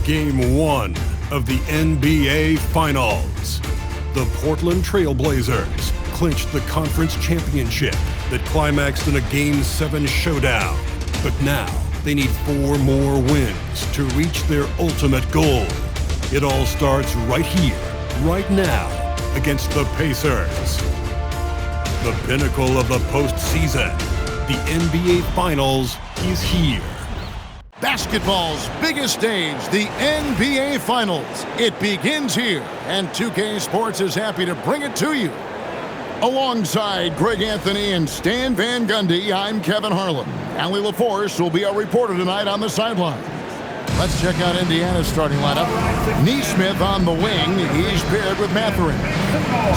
Game 1 of the NBA Finals. The Portland Trail Blazers clinched the conference championship that climaxed in a Game 7 showdown. But now they need 4 more wins to reach their ultimate goal. It all starts right here, right now, against the Pacers. The pinnacle of the postseason, the NBA Finals, is here. Basketball's biggest stage, the NBA Finals. It begins here, and 2K Sports is happy to bring it to you. Alongside Greg Anthony and Stan Van Gundy, I'm Kevin Harlan. Allie LaForce will be our reporter tonight on the sideline. Let's check out Indiana's starting lineup. Nesmith on the wing. He's paired with Mathurin.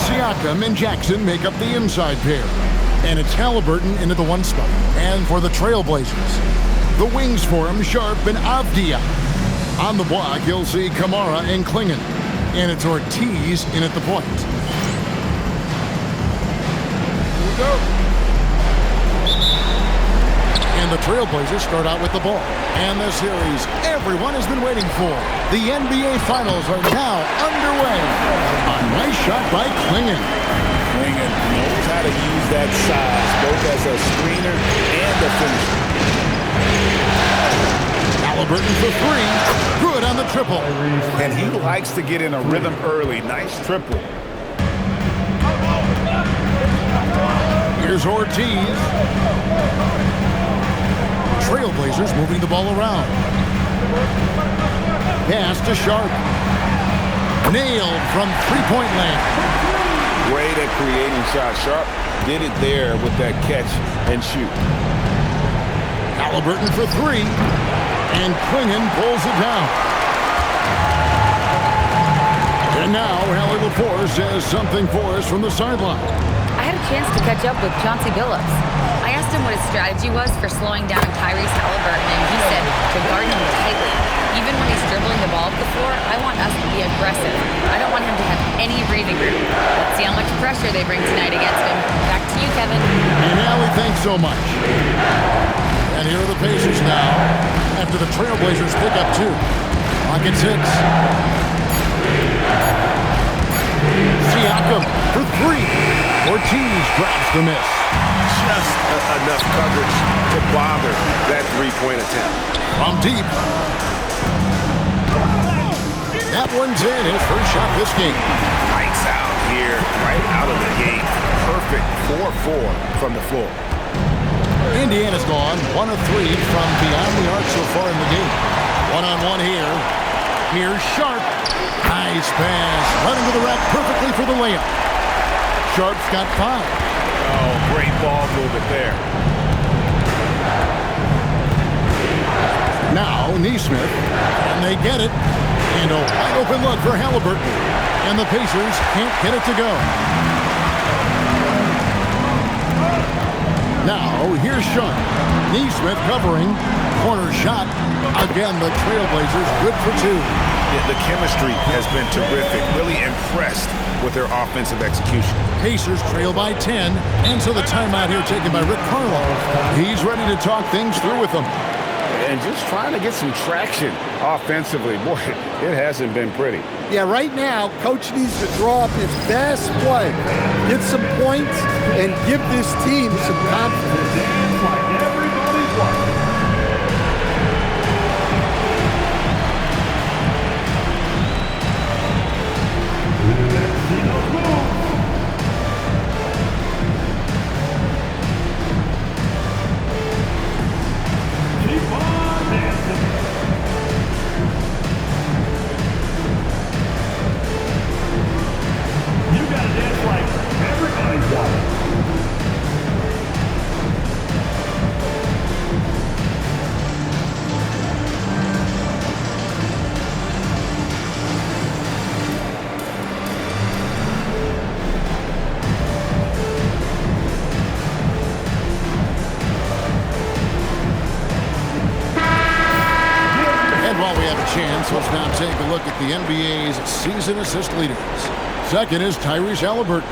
Siakam and Jackson make up the inside pair. And it's Halliburton into the 1 spot. And for the Trailblazers, the wings for him, Sharp and Avdia. On the block, you'll see Kamara and Klingon. And it's Ortiz in at the point. Here we go. And the Trailblazers start out with the ball. And the series everyone has been waiting for. The NBA Finals are now underway. A nice shot by Klingon. Klingon knows how to use that size, both as a screener and a finisher. Halliburton for 3. Good on the triple. And he likes to get in a rhythm early. Nice triple. Here's Ortiz. Trailblazers moving the ball around. Pass to Sharp. Nailed from three-point land. Great at creating shots. Sharp did it there with that catch and shoot. Halliburton for 3. And Klingon pulls it down. And now Allie LaForce has something for us from the sideline. I had a chance to catch up with Chauncey Billups. I asked him what his strategy was for slowing down Tyrese Halliburton, and he said to guard him tightly. Even when he's dribbling the ball up the floor, I want us to be aggressive. I don't want him to have any breathing room. Let's see how much pressure they bring tonight against him. Back to you, Kevin. And Allie, thanks so much. And here are the Pacers now, after the Trailblazers pick up 2. Clock at 6. Siakam for 3. Ortiz grabs the miss. Just enough coverage to bother that three-point attempt. From deep. That one's in. His first shot this game. Lights out here, right out of the gate. Perfect 4-4 from the floor. Indiana's gone 1 of 3 from beyond the arc so far in the game. One-on-one here. Here's Sharp. Nice pass. Running to the rack perfectly for the layup. Sharp's got 5. Oh, great ball movement there. Now Nesmith. And they get it. And a wide open look for Halliburton. And the Pacers can't get it to go. Now, here's Sharp. Nesmith covering. Corner shot. Again, the Trailblazers good for 2. Yeah, the chemistry has been terrific. Really impressed with their offensive execution. Pacers trail by 10. And so the timeout here taken by Rick Carlisle. He's ready to talk things through with them. And just trying to get some traction offensively. Boy, it hasn't been pretty. Yeah, right now, Coach needs to draw up his best play, get some points, and give this team some confidence. Let's now take a look at the NBA's season assist leaders. Second is Tyrese Halliburton.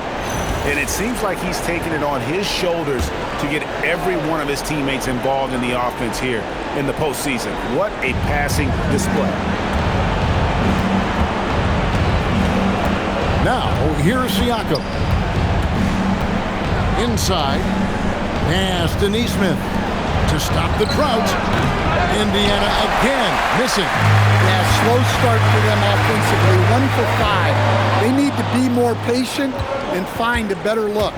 And it seems like he's taking it on his shoulders to get every one of his teammates involved in the offense here in the postseason. What a passing display. Now, here's Siakam. Inside. Pass to Neesmith to stop the drought. Indiana again missing. Yeah, slow start for them offensively. 1 for 5. They need to be more patient and find a better look.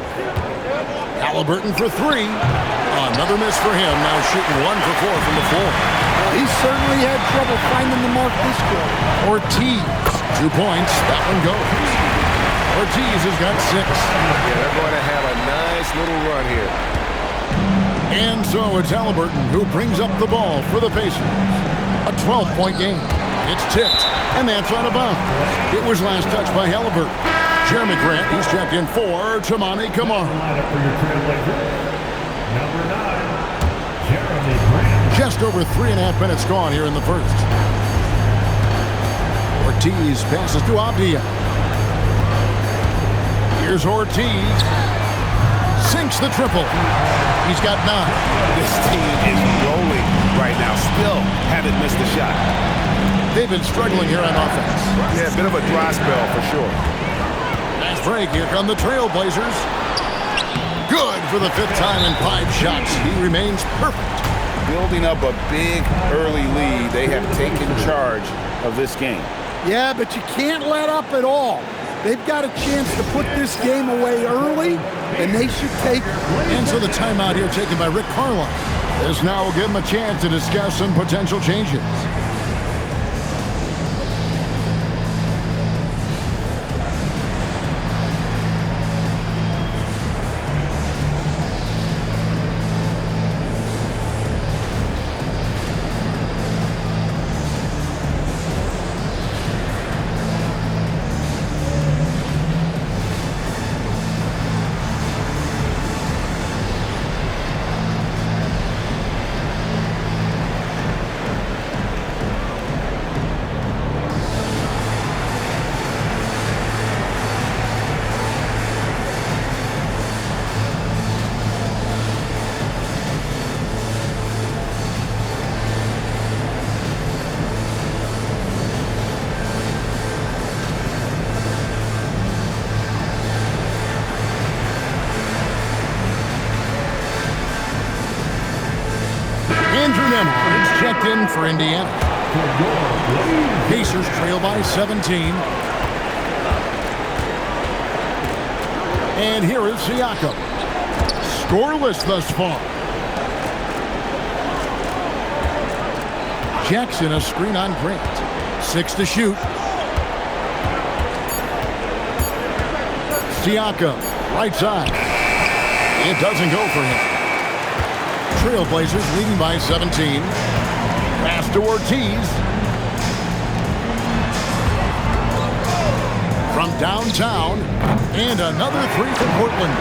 Halliburton for 3. Another miss for him. Now shooting 1 for 4 from the floor. Well, he certainly had trouble finding the mark this quarter. Ortiz, 2 points. That one goes. Ortiz has got 6. Yeah, they're going to have a nice little run here. And so it's Halliburton who brings up the ball for the Pacers. A 12-point game. It's tipped, and that's out of bounds. It was last touched by Halliburton. Jeremy Grant, he's checked in for Toumani Camara. Just over 3.5 minutes gone here in the first. Ortiz passes to Avdia. Here's Ortiz. Sinks the triple. He's got 9. This team is rolling right now. Still haven't missed a shot. They've been struggling here on offense. Yeah, a bit of a dry spell for sure. Nice break. Here come the Trailblazers. Good for the 5th time in 5 shots. He remains perfect. Building up a big early lead. They have taken charge of this game. Yeah, but you can't let up at all. They've got a chance to put this game away early, and they should take it. And so the timeout here taken by Rick Carlisle. This now will give him a chance to discuss some potential changes. Andrew Nembhard checked in for Indiana. Pacers trail by 17. And here is Siakam. Scoreless thus far. Jackson, a screen on Grant. 6 to shoot. Siakam, right side. It doesn't go for him. Trailblazers leading by 17. Pass to Ortiz. From downtown. And another 3 for Portland.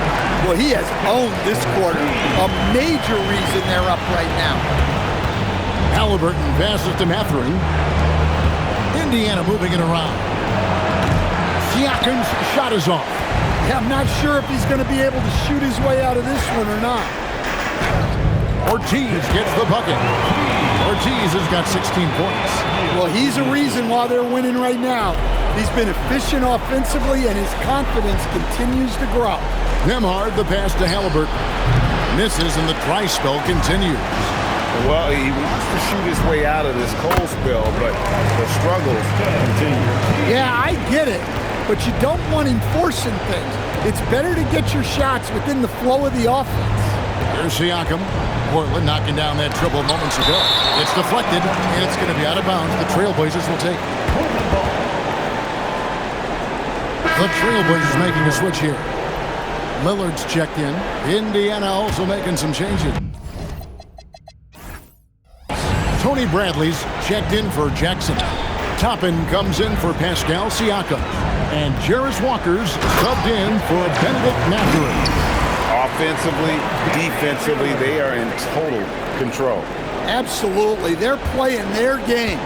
Well, he has owned this quarter. A major reason they're up right now. Halliburton passes to Mathurin. Indiana moving it around. Siakam's shot is off. Yeah, I'm not sure if he's going to be able to shoot his way out of this one or not. Ortiz gets the bucket. Ortiz has got 16 points. Well, he's a reason why they're winning right now. He's been efficient offensively, and his confidence continues to grow. Nembhard, the pass to Halliburton. Misses, and the dry spell continues. Well, he wants to shoot his way out of this cold spell, but the struggles continue. Yeah, I get it, but you don't want him forcing things. It's better to get your shots within the flow of the offense. Here's Siakam. Portland knocking down that triple moments ago. It's deflected, and it's going to be out of bounds. The Trailblazers will take it. The Trailblazers making a switch here. Lillard's checked in. Indiana also making some changes. Tony Bradley's checked in for Jackson. Toppin comes in for Pascal Siakam. And Jarace Walker's subbed in for Benedict Mathurin. Offensively, defensively, they are in total control. Absolutely. They're playing their game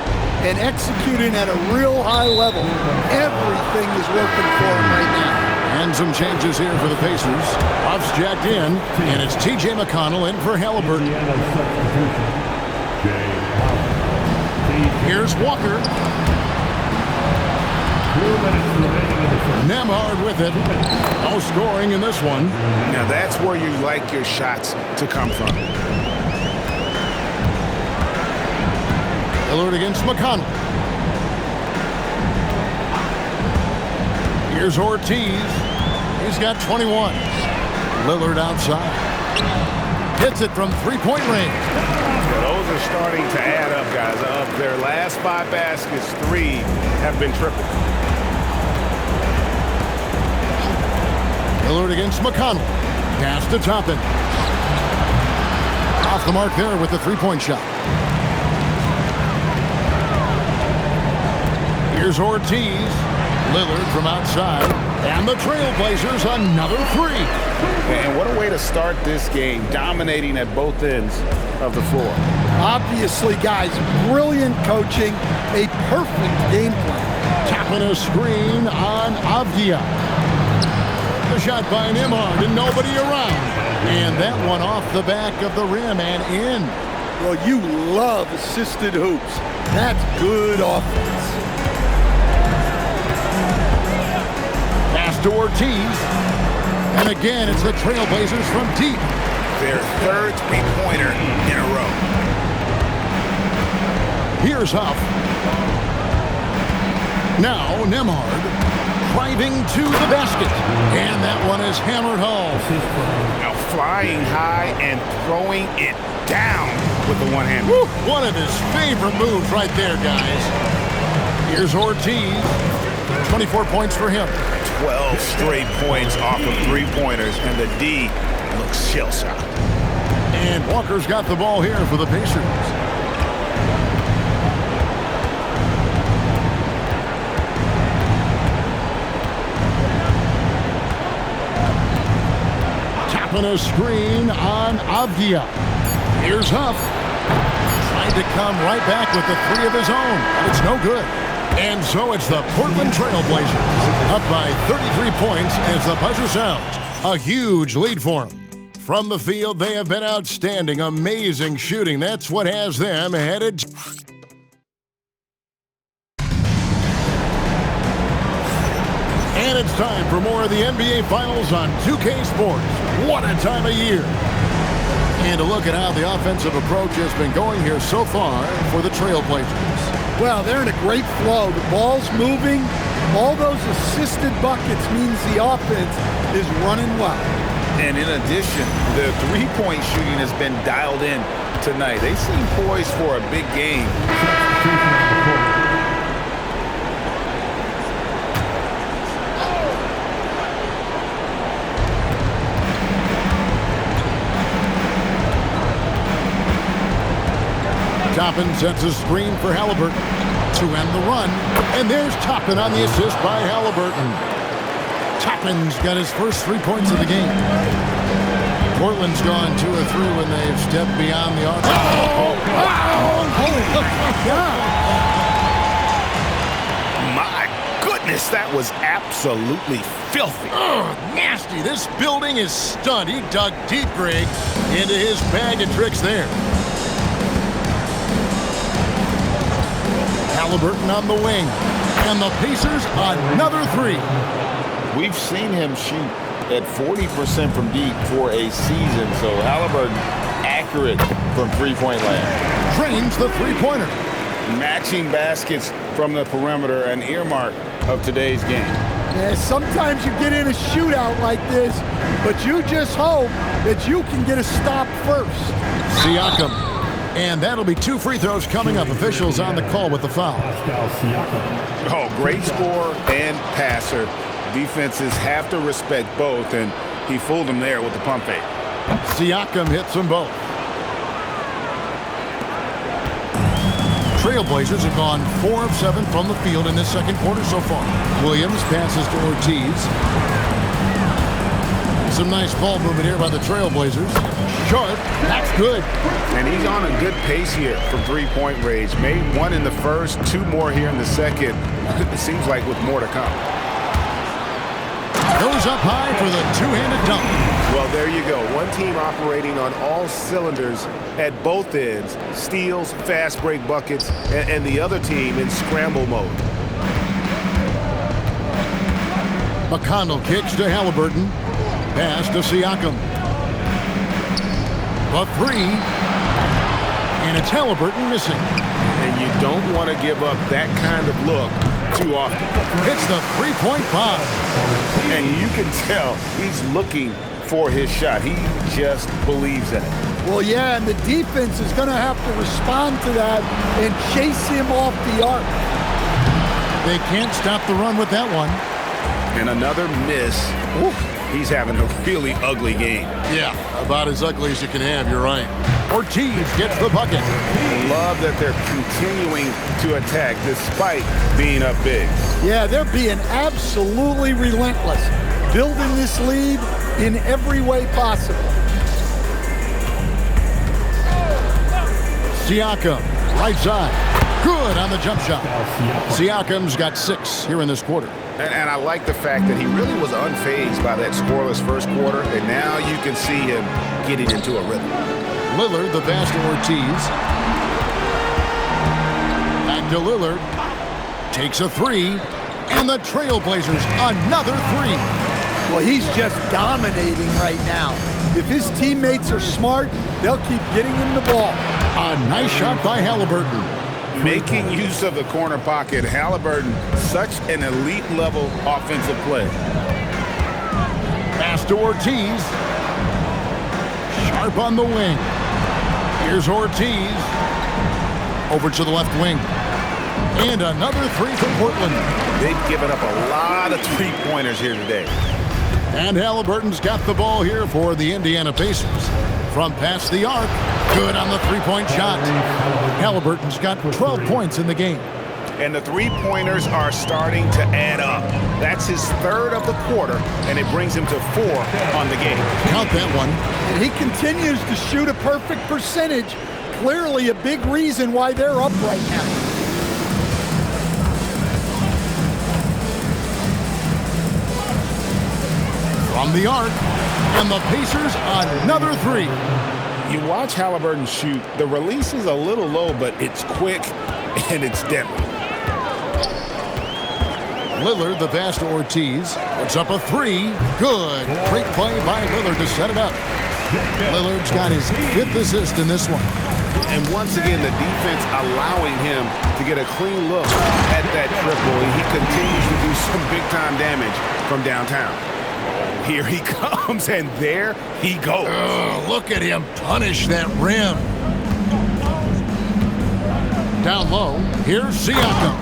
and executing at a real high level. Everything is working for them right now. And some changes here for the Pacers. Huff's jacked in, and it's T.J. McConnell in for Halliburton. Here's Walker. Nembhard with it. No scoring in this one. Now that's where you like your shots to come from. Lillard against McConnell. Here's Ortiz. He's got 21. Lillard outside. Hits it from three-point range. Yeah, those are starting to add up, guys. Of their last 5 baskets, 3 have been triple. Lillard against McConnell. Pass to Toppin. Off the mark there with the three-point shot. Here's Ortiz. Lillard from outside. And the Trailblazers another 3. And what a way to start this game, dominating at both ends of the floor. Obviously, guys, brilliant coaching, a perfect game plan. Tapping a screen on Avdia. The shot by Nembhard and nobody around. And that one off the back of the rim and in. Well, you love assisted hoops. That's good offense. Pass to Ortiz. And again, it's the Trailblazers from deep. Their 3rd three-pointer in a row. Here's Huff. Now Nembhard driving to the basket. And that one is hammered home. Now flying high and throwing it down with the one-hand. One of his favorite moves right there, guys. Here's Ortiz. 24 points for him. 12 straight points off of three-pointers, and the D looks shell-shocked. And Walker's got the ball here for the Pacers. Tapping a screen on Avdia. Here's Huff. Trying to come right back with the 3 of his own, but it's no good. And so it's the Portland Trailblazers up by 33 points as the buzzer sounds. A huge lead for them. From the field, they have been outstanding. Amazing shooting. That's what has them headed. And it's time for more of the NBA Finals on 2K Sports. What a time of year. And a look at how the offensive approach has been going here so far for the Trailblazers. Well, they're in a great flow. The ball's moving. All those assisted buckets means the offense is running well. And in addition, the three-point shooting has been dialed in tonight. They seem poised for a big game. Toppin sets a screen for Halliburton to end the run. And there's Toppin on the assist by Halliburton. Toppin's got his first 3 points of the game. Portland's gone 2 of 3 when they've stepped beyond the arc. My goodness, that was absolutely filthy. Nasty. This building is stunned. He dug deep, Greg, into his bag of tricks there. Halliburton on the wing. And the Pacers another 3. We've seen him shoot at 40% from deep for a season, so Halliburton accurate from three-point land. Drains the three-pointer. Matching baskets from the perimeter, an earmark of today's game. Yeah, sometimes you get in a shootout like this, but you just hope that you can get a stop first. Siakam. And that'll be 2 free throws coming up. Officials on the call with the foul. Oh, great scorer and passer. Defenses have to respect both, and he fooled them there with the pump fake. Siakam hits them both. Trailblazers have gone 4 of 7 from the field in this second quarter so far. Williams passes to Ortiz. Some nice ball movement here by the Trailblazers. Sharp, that's good. And he's on a good pace here from three-point range. Made 1 in the first, 2 more here in the second. It seems like with more to come. Goes up high for the two-handed dunk. Well, there you go. One team operating on all cylinders at both ends. Steals, fast break buckets, and the other team in scramble mode. McConnell kicks to Halliburton. Pass to Siakam. The three. And it's Halliburton missing. And you don't want to give up that kind of look too often. Hits the three-point bomb. And you can tell he's looking for his shot. He just believes in it. Well, yeah, and the defense is going to have to respond to that and chase him off the arc. They can't stop the run with that one. And another miss. Oof. He's having a really ugly game. Yeah, about as ugly as you can have, you're right. Ortiz gets the bucket. Love that they're continuing to attack despite being up big. Yeah, they're being absolutely relentless, building this lead in every way possible. Siakam, right side. Good on the jump shot. Siakam's got 6 here in this quarter. And I like the fact that he really was unfazed by that scoreless first quarter, and now you can see him getting into a rhythm. Lillard, the pass to Ortiz. Back to Lillard. Takes a 3. And the Trailblazers, another 3. Well, he's just dominating right now. If his teammates are smart, they'll keep getting him the ball. A nice shot by Halliburton. Making use of the corner pocket, Halliburton, such an elite-level offensive play. Pass to Ortiz. Sharp on the wing. Here's Ortiz. Over to the left wing. And another 3 for Portland. They've given up a lot of three-pointers here today. And Halliburton's got the ball here for the Indiana Pacers. From past the arc, good on the three-point shot. Halliburton's got 12 points in the game. And the three-pointers are starting to add up. That's his 3rd of the quarter, and it brings him to 4 on the game. Count that one. And he continues to shoot a perfect percentage. Clearly a big reason why they're up right now. From the arc, and the Pacers another 3. You watch Halliburton shoot. The release is a little low, but it's quick and it's deadly. Lillard, the pass to Ortiz. Puts up a 3. Good. Great play by Lillard to set it up. Lillard's got his 5th assist in this one. And once again, the defense allowing him to get a clean look at that triple. He continues to do some big-time damage from downtown. Here he comes, and there he goes. Look at him punish that rim. Down low, here's Siakam.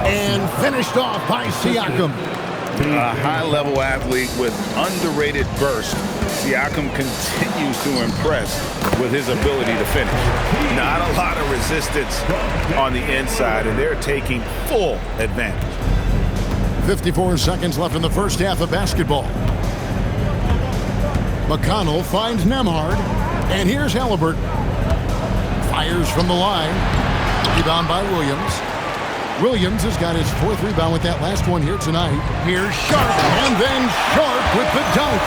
And finished off by Siakam. A high-level athlete with underrated burst. Siakam continues to impress with his ability to finish. Not a lot of resistance on the inside, and they're taking full advantage. 54 seconds left in the first half of basketball. McConnell finds Nembhard, and here's Halliburton. Fires from the line. Rebound by Williams. Williams has got his 4th rebound with that last one here tonight. Here's Sharp, and then Sharp with the dunk.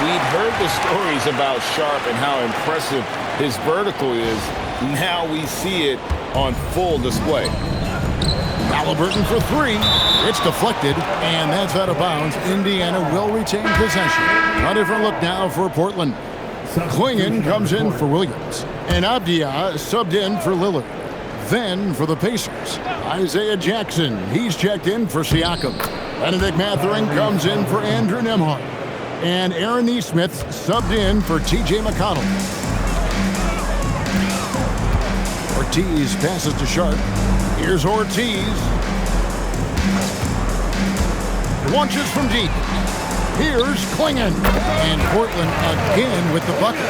We've heard the stories about Sharp and how impressive his vertical is. Now we see it on full display. Halliburton for 3. It's deflected, and that's out of bounds. Indiana will retain possession. A different look now for Portland. Clingan comes in for Williams, and Abdia subbed in for Lillard. Then for the Pacers, Isaiah Jackson. He's checked in for Siakam. Benedict Mathurin comes in for Andrew Nembhard. And Aaron Nesmith subbed in for T.J. McConnell. Ortiz passes to Sharp. Here's Ortiz. Launches from deep. Here's Clingan. And Portland again with the bucket.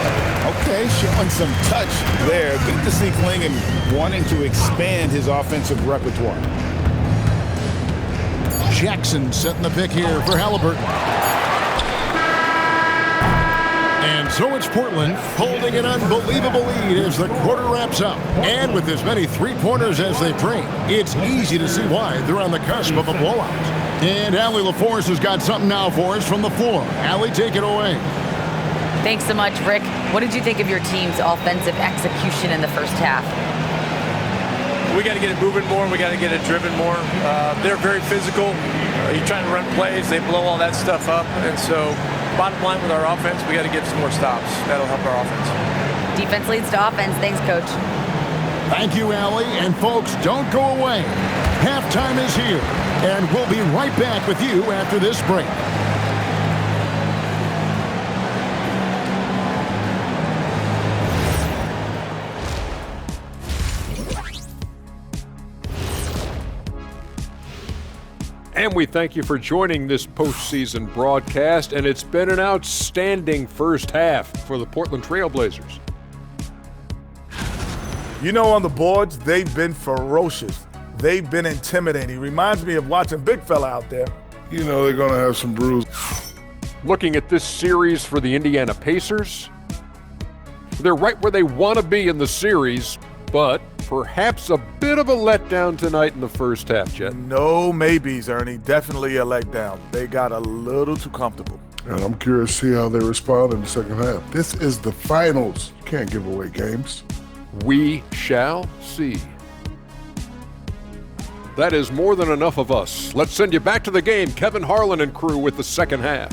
Okay, showing some touch there. Good to see Clingan wanting to expand his offensive repertoire. Jackson setting the pick here for Halliburton. And so it's Portland holding an unbelievable lead as the quarter wraps up. And with as many three-pointers as they bring, it's easy to see why they're on the cusp of a blowout. And Allie LaForce has got something now for us from the floor. Allie, take it away. Thanks so much, Rick. What did you think of your team's offensive execution in the first half? We got to get it moving more. We got to get it driven more. They're very physical. You're trying to run plays. They blow all that stuff up. And so bottom line with our offense, we got to get some more stops. That'll help our offense. Defense leads to offense. Thanks, Coach. Thank you, Allie. And folks, don't go away. Halftime is here, and we'll be right back with you after this break. And we thank you for joining this postseason broadcast, and it's been an outstanding first half for the Portland Trail Blazers. You know, on the boards, they've been ferocious. They've been intimidating. Reminds me of watching Big Fella out there. You know they're going to have some bruises. Looking at this series for the Indiana Pacers, they're right where they want to be in the series, but perhaps a bit of a letdown tonight in the first half, Jet. No maybes, Ernie. Definitely a letdown. They got a little too comfortable. And I'm curious to see how they respond in the second half. This is the finals. You can't give away games. We shall see. That is more than enough of us. Let's send you back to the game. Kevin Harlan and crew with the second half.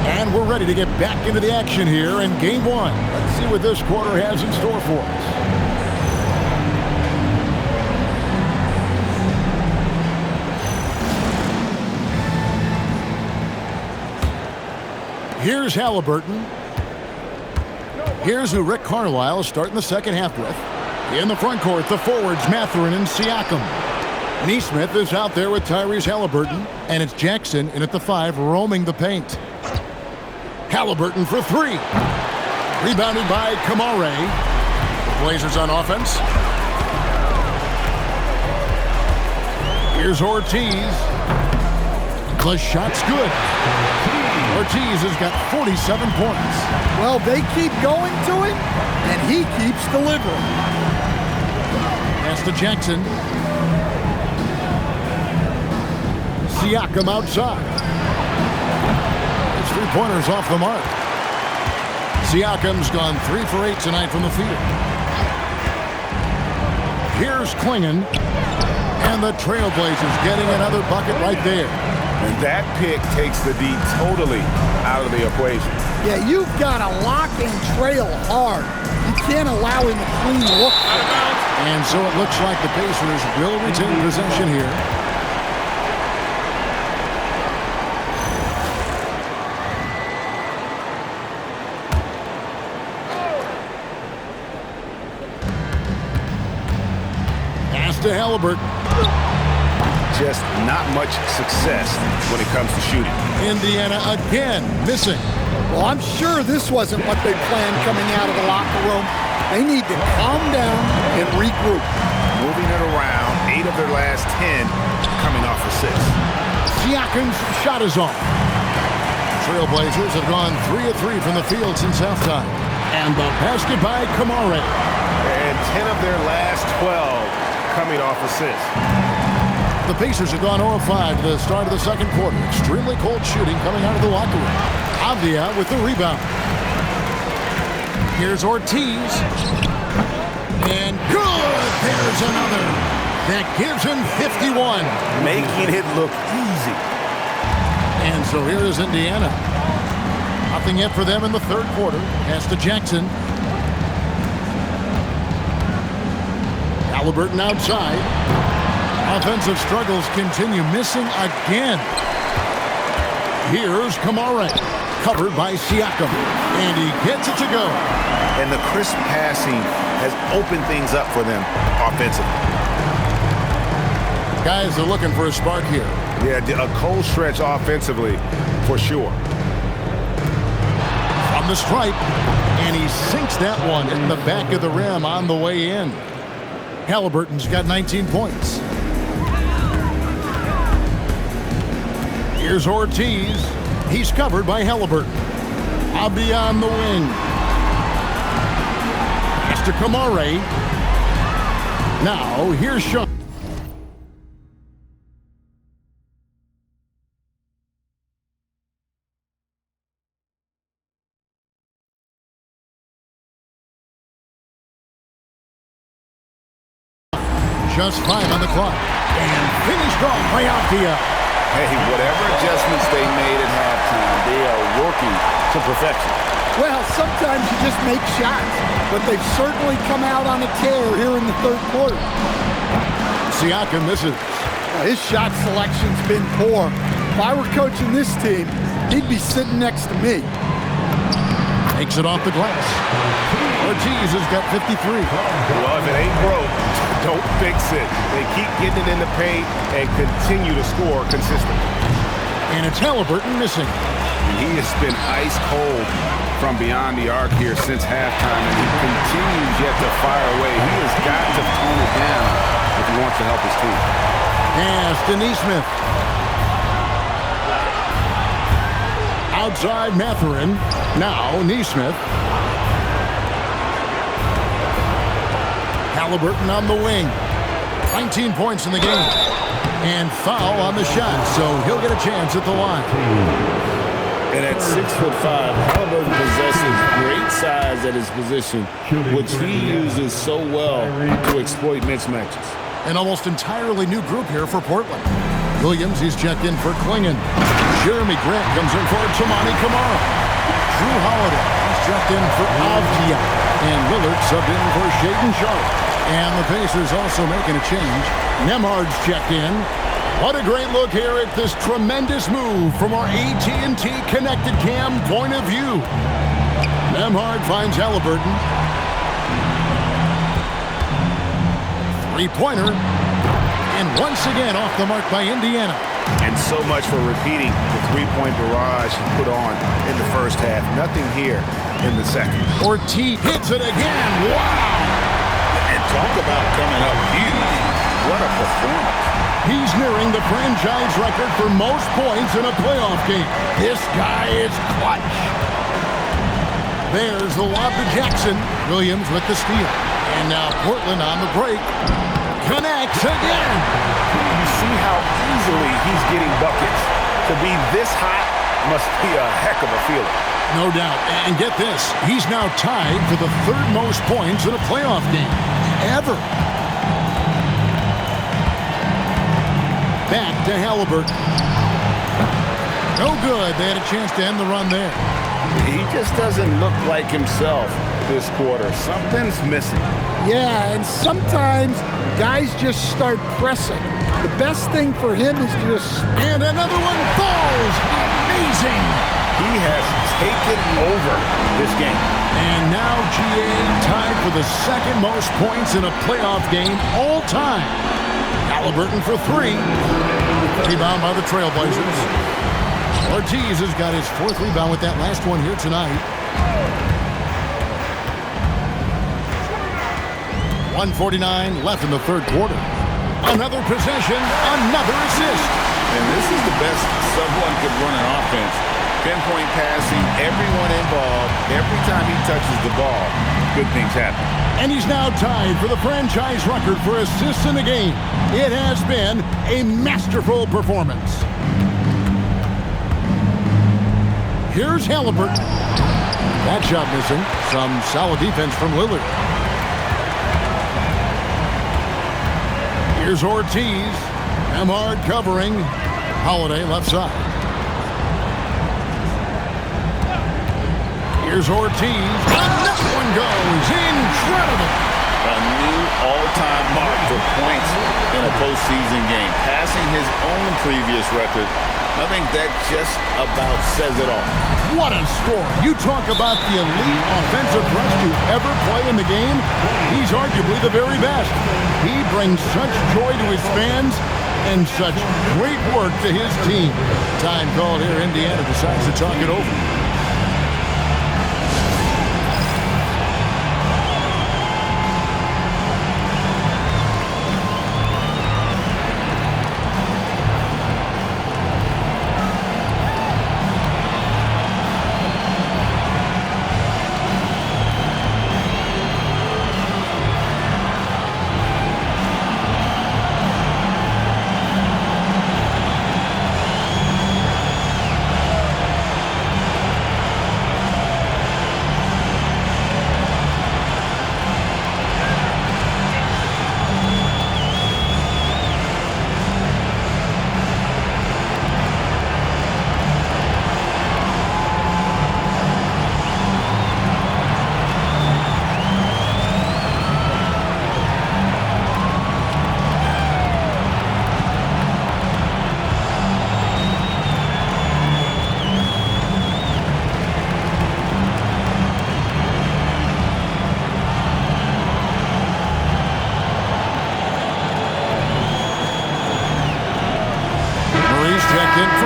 And we're ready to get back into the action here in Game 1. Let's see what this quarter has in store for us. Here's Halliburton. Here's who Rick Carlisle is starting the second half with. In the front court, the forwards Mathurin and Siakam. Nesmith is out there with Tyrese Halliburton, and it's Jackson in at the 5 roaming the paint. Halliburton for 3. Rebounded by Kamare. The Blazers on offense. Here's Ortiz. The shot's good. Ortiz has got 47 points. Well, they keep going to him, and he keeps delivering. Pass to Jackson. Siakam outside. His three-pointers off the mark. Siakam's gone 3 for 8 tonight from the field. Here's Klingon. And the Trailblazers getting another bucket right there. And that pick takes the D totally out of the equation. Yeah, you've got to lock and trail hard. You can't allow him a clean look. And so it looks like the Pacers will retain possession here. Pass to Halliburton. Just not much success when it comes to shooting. Indiana again missing. Well, I'm sure this wasn't what they planned coming out of the locker room. They need to calm down and regroup. Moving it around, 8 of their last 10 coming off assists. Siakam's shot is off. Trailblazers have gone 3 of 3 from the field since halftime. And the basket by Kamare. And 10 of their last 12 coming off assists. The Pacers have gone 0 of 5 to the start of the second quarter. Extremely cold shooting coming out of the locker room. Avdia with the rebound. Here's Ortiz. And good! There's another. That gives him 51. Making it look easy. And so here is Indiana. Nothing yet for them in the third quarter. Pass to Jackson. Halliburton outside. Offensive struggles continue, missing again. Here's Kamare, covered by Siakam, and he gets it to go. And the crisp passing has opened things up for them offensively. Guys are looking for a spark here. Yeah, a cold stretch offensively, for sure. From the stripe, and he sinks that one in the back of the rim on the way in. Halliburton's got 19 points. Here's Ortiz. He's covered by Halliburton. Abdi on the wing. Pass to Kamare. Now, here's Sean. Just 5 on the clock. And finished off by Avdia. Hey, whatever adjustments they made at halftime, they are working to perfection. Well, sometimes you just make shots, but they've certainly come out on a tear here in the third quarter. Siakam misses. His shot selection's been poor. If I were coaching this team, he'd be sitting next to me. Takes it off the glass. Ortiz has got 53. Well, if it ain't broke, don't fix it. They keep getting it in the paint and continue to score consistently. And it's Haliburton missing. He has been ice cold from beyond the arc here since halftime, and he continues yet to fire away. He has got to tone it down if he wants to help his team. Pass to Nesmith. Outside Mathurin. Now Nesmith. Haliburton on the wing. 19 points in the game. And foul on the shot, so he'll get a chance at the line. And at 6'5", Haliburton possesses great size at his position, which he uses so well to exploit mismatches. An almost entirely new group here for Portland. Williams, he's checked in for Klingon. Jeremy Grant comes in for Toumani Camara. Drew Holiday, he's checked in for Avdia. And Lillard subbed in for Shaedon Sharpe. And the Pacers also making a change. Nembhard's checked in. What a great look here at this tremendous move from our AT&T Connected Cam point of view. Nembhard finds Haliburton. Three-pointer. And once again off the mark by Indiana. And so much for repeating the three-point barrage he put on in the first half. Nothing here in the second. Ortiz hits it again. Wow! And talk about coming up huge. What a performance. He's nearing the franchise record for most points in a playoff game. This guy is clutch. There's the lob to Jackson. Williams with the steal. And now Portland on the break. Connects again. You see how easily he's getting buckets. To be this hot must be a heck of a feeling. No doubt. And get this. He's now tied for the third most points in a playoff game ever. Back to Haliburton. No good. They had a chance to end the run there. He just doesn't look like himself this quarter. Something's missing. Yeah, and sometimes guys just start pressing. The best thing for him is to just... And another one falls. Amazing. He has taken over this game. And now GA tied for the second most points in a playoff game all time. Haliburton for three. Rebound by the Trailblazers. Ortiz has got his fourth rebound with that last one here tonight. 1:49 left in the third quarter. Another possession, another assist. And this is the best someone could run an offense. Pinpoint passing, everyone involved. Every time he touches the ball, good things happen. And he's now tied for the franchise record for assists in a game. It has been a masterful performance. Here's Haliburton. That shot missing. Some solid defense from Lillard. Here's Ortiz. Nembhard covering. Holiday left side. Here's Ortiz. Another one goes. Incredible. A new all-time mark for points in a postseason game. Passing his own previous record. I think that just about says it all. What a score. You talk about the elite offensive rush to ever play in the game. He's arguably the very best. He brings such joy to his fans and such great work to his team. Time called here. Indiana decides to talk it over.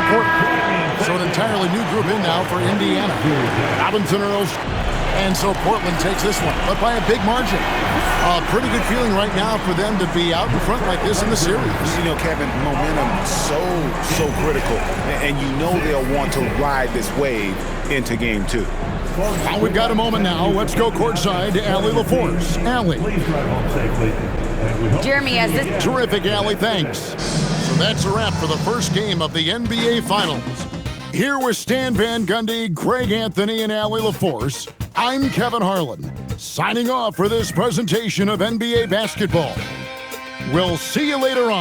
Portland. So an entirely new group in now for Indiana. Robinson Earls. And so Portland takes this one, but by a big margin. A pretty good feeling right now for them to be out in front like this in the series. You know, Kevin, momentum so critical. And you know they'll want to ride this wave into game 2. Well, we've got a moment now. Let's go courtside to Allie LaForce. Allie. Jeremy, as this... Terrific, Allie. Thanks. So that's a wrap for the first game of the NBA Finals. Here with Stan Van Gundy, Greg Anthony, and Allie LaForce, I'm Kevin Harlan, signing off for this presentation of NBA basketball. We'll see you later on.